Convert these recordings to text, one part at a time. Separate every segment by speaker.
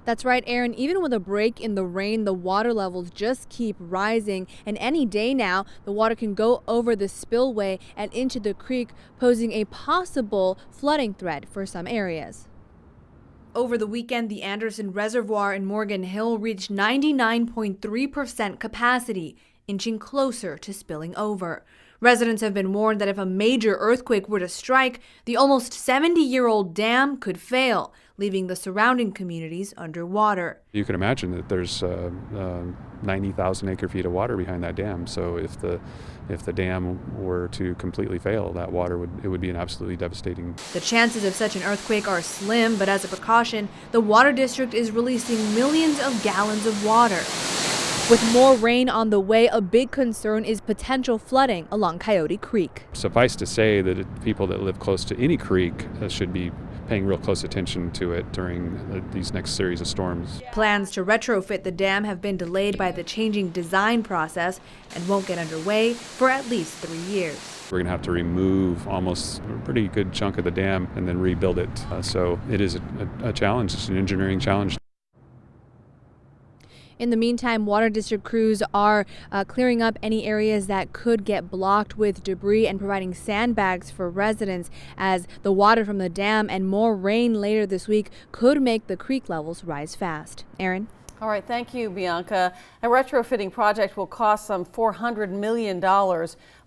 Speaker 1: That's right, Aaron. Even with a break in the rain, the water levels just keep rising. And any day now, the water can go over the spillway and into the creek, posing a possible flooding threat for some areas. Over the weekend, the Anderson Reservoir in Morgan Hill reached 99.3% capacity, inching closer to spilling over. Residents have been warned that if a major earthquake were to strike, the almost 70-year-old dam could fail, leaving the surrounding communities underwater.
Speaker 2: You can imagine that there's 90,000 acre-feet of water behind that dam. So if the dam were to completely fail, that water would be an absolutely devastating.
Speaker 1: The chances of such an earthquake are slim, but as a precaution, the water district is releasing millions of gallons of water. With more rain on the way, a big concern is potential flooding along Coyote Creek.
Speaker 2: Suffice to say that people that live close to any creek should be paying real close attention to it during these next series of storms.
Speaker 1: Plans to retrofit the dam have been delayed by the changing design process and won't get underway for at least 3 years.
Speaker 2: We're going to have to remove almost a pretty good chunk of the dam and then rebuild it. So it is a challenge. It's an engineering challenge.
Speaker 1: In the meantime, Water District crews are clearing up any areas that could get blocked with debris and providing sandbags for residents, as the water from the dam and more rain later this week could make the creek levels rise fast. Aaron?
Speaker 3: All right, thank you, Bianca. A retrofitting project will cost some $400 million.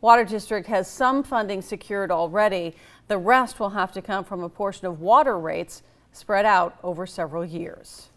Speaker 3: Water District has some funding secured already. The rest will have to come from a portion of water rates spread out over several years.